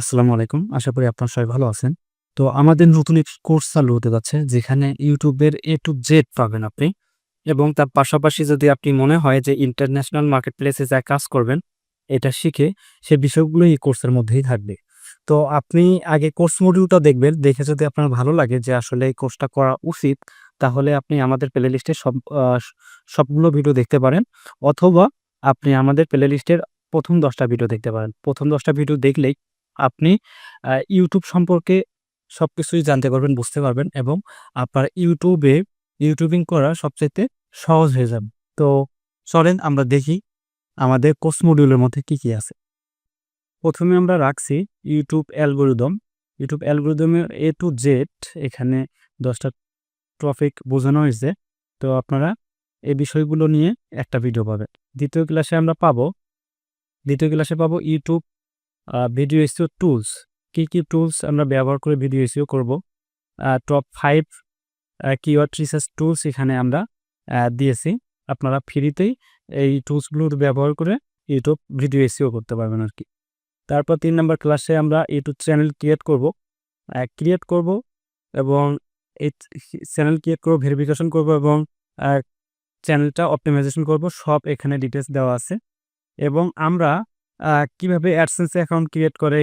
আসসালামু আলাইকুম। আশা করি আপনারা সবাই ভালো আছেন। তো আমাদের নতুন একটি কোর্স চালু হতে যাচ্ছে যেখানে YouTube এর A to Z পাবেন আপনি এবং তার পাশাপাশি যদি আপনি মনে হয় যে ইন্টারন্যাশনাল মার্কেটপ্লেসে যা কাজ করবেন, এটা শিখে সে বিষয়গুলো এই কোর্সের মধ্যেই থাকবে। তো আপনি আগে কোর্স মডিউলটা দেখবেন। দেখে যদি আপনার ভালো লাগে যে আসলে এই কোর্সটা করা উচিত, তাহলে আপনি আমাদের প্লেলিস্টে সবগুলো ভিডিও দেখতে পারেন অথবা আপনি আমাদের প্লেলিস্টের ১ম ১০ টা ভিডিও দেখতে পারেন। ১ম ১০ টা ভিডিও দেখলেই আপনি YouTube সম্পর্কে সবকিছুই জানতে পারবেন, বুঝতে পারবেন এবং আপনার ইউটিউবিং করা সবচাইতে সহজ হয়ে যাবে। তো চলেন আমরা দেখি আমাদের কোর্স মডিউলের মধ্যে কি আছে। ১ম এ আমরা রাখছি YouTube অ্যালগরিদম। YouTube অ্যালগরিদমের A to Z এখানে ১০ টা টপিক বোঝানো হয়েছে। তো আপনারা এই বিষয়গুলো নিয়ে একটা ভিডিও পাবেন। ২য় ক্লাসে পাবো YouTube ভিডিও এসইও টুলস। কি টুলস আমরা ব্যবহার করে ভিডিও এসইও করব। টপ ৫ কিওয়ার্ড রিসার্চ টুলস এখানে আমরা দিয়েছি। আপনারা ফ্রিতেই এই টুলসগুলো ব্যবহার করে YouTube ভিডিও এসইও করতে পারবেন আরকি। তারপর ৩ নাম্বার ক্লাসে আমরা YouTube চ্যানেল ক্রিয়েট করব এবং এই চ্যানেল ক্রিয়েট করব, ভেরিফিকেশন করব এবং আ চ্যানেলটা অপটিমাইজেশন করব। সব এখানে ডিটেইলস দেওয়া আছে। এবং আমরা কিভাবে AdSense অ্যাকাউন্ট ক্রিয়েট করে,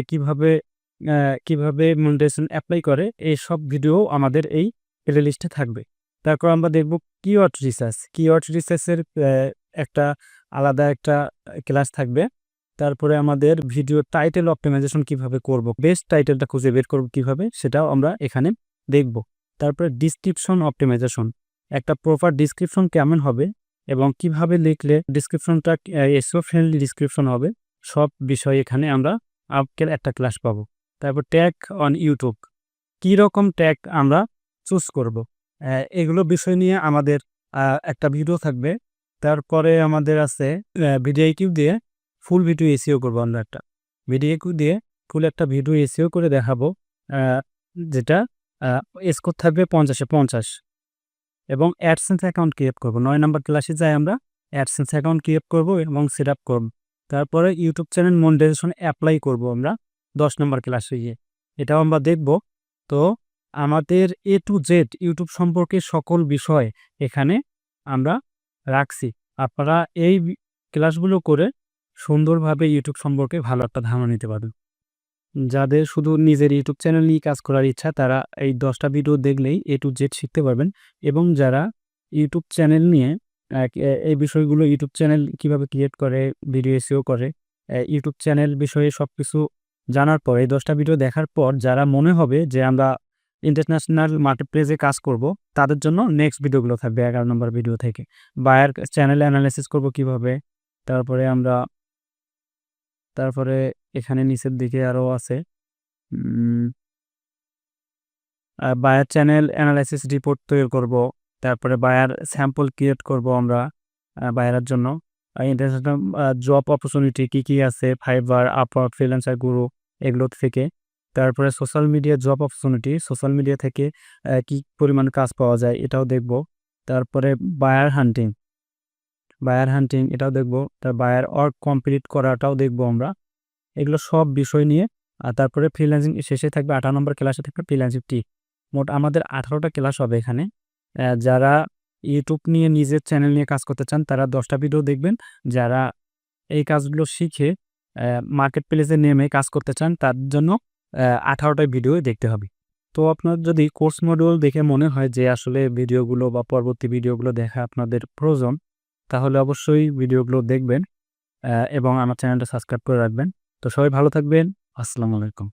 কিভাবে মনিটাইজেশন এপ্লাই করে, এইসব ভিডিও আমাদের এই প্লেলিস্টে থাকবে। তারপর আমরা দেখব কিওয়ার্ড রিসার্চ। কিওয়ার্ড রিসার্চের একটা আলাদা একটা ক্লাস থাকবে। তারপরে আমাদের ভিডিও টাইটেল অপটিমাইজেশন কিভাবে করব, বেস্ট টাইটেলটা খুঁজে বের করব কিভাবে, সেটাও আমরা এখানে দেখব। তারপরে ডেসক্রিপশন অপটিমাইজেশন। একটা প্রপার ডেসক্রিপশন কেমন হবে এবং কিভাবে লিখলে ডেসক্রিপশনটা এসইও ফ্রেন্ডলি ডেসক্রিপশন হবে, সব বিষয় এখানে আমরা আজকের একটা ক্লাস পাবো। তারপর ট্যাগ অন ইউটিউব। কি রকম ট্যাগ আমরা চুজ করব? এগুলো বিষয় নিয়ে আমাদের একটা ভিডিও থাকবে। তারপরে আমাদের আছে ভিডিও দিয়ে ফুল ভিডিও এসইও করব আমরা একটা। ভিডিও দিয়ে ফুল একটা ভিডিও এসইও করে দেখাবো। আ যেটা আ স্কোর থাকবে ৫০ এ ৫০ এবং AdSense অ্যাকাউন্ট ক্রিয়েট করব। ৯ নাম্বার ক্লাসে যাই আমরা AdSense অ্যাকাউন্ট ক্রিয়েট করব এবং সেটআপ করব। তারপরে YouTube চ্যানেল মনিটাইজেশন এপ্লাই করব আমরা ১০ নাম্বার ক্লাসে গিয়ে। এটাও আমরা দেখব। তো আমাদের A to Z YouTube সম্পর্কে সকল বিষয় এখানে আমরা রাখছি। আপনারা এই ক্লাসগুলো করে সুন্দরভাবে YouTube সম্পর্কে ভালো একটা ধারণা নিতে পারবেন। যাদের শুধু নিজের YouTube চ্যানেল নিয়ে কাজ করার ইচ্ছা, তারা এই ১০ টা ভিডিও দেখলেই A to Z শিখতে পারবেন এবং যারা YouTube চ্যানেল নিয়ে এই বিষয়গুলো, YouTube চ্যানেল কিভাবে ক্রিয়েট করে, ভিডিও এসইও করে, YouTube চ্যানেল বিষয়ে সবকিছু জানার পর, এই ১০ টা ভিডিও দেখার পর যারা মনে হবে যে আমরা ইন্টারন্যাশনাল মার্কেটপ্লেসে কাজ করব, তাদের জন্য নেক্সট ভিডিওগুলো থাকবে ১১ নম্বর ভিডিও থেকে। বায়ার চ্যানেল এনালাইসিস করব কিভাবে, তারপরে আমরা তারপরে এখানে নিচের দিকে আরো আছে উম বায়ার চ্যানেল এনালাইসিস রিপোর্ট তৈরি করব। তারপরে বায়ার স্যাম্পল ক্রিয়েট করব আমরা বায়ারের জন্য। ইন্টারন্যাশনাল জব অপরচুনিটি কি আছে, Fiverr, Upwork, ফ্রিল্যান্সার গুরু এগুলো থেকে। তারপরে social media job opportunity, social media থেকে কি পরিমাণ কাজ পাওয়া যায় এটাও দেখব। তারপরে বায়ার হান্টিং এটাও দেখব। বায়ার ওয়ার্ক কমপ্লিট করাটাও দেখব আমরা। এগুলো সব বিষয় নিয়ে তারপরে ফ্রিল্যান্সিং শেষে থাকবে ১৮ নম্বর ক্লাসে থাকবে ফ্রিল্যান্সিং টিপ। মোট আমাদের ১৮ টা ক্লাস হবে এখানে। যারা YouTube নিয়ে নিজের চ্যানেল নিয়ে কাজ করতে চান তারা ১০ টা ভিডিও দেখবেন। যারা এই কাজগুলো শিখে মার্কেট প্লেসে নেমে কাজ করতে চান তার জন্য ১৮ টা ভিডিও দেখতে হবে। তো আপনার যদি কোর্স মডিউল দেখে মনে হয় যে আসলে ভিডিওগুলো বা পরবর্তী ভিডিওগুলো দেখা আপনাদের প্রয়োজন, তাহলে অবশ্যই ভিডিওগুলো দেখবেন এবং আমার চ্যানেলটা সাবস্ক্রাইব করে রাখবেন। তো সবাই ভালো থাকবেন। আসসালামু আলাইকুম।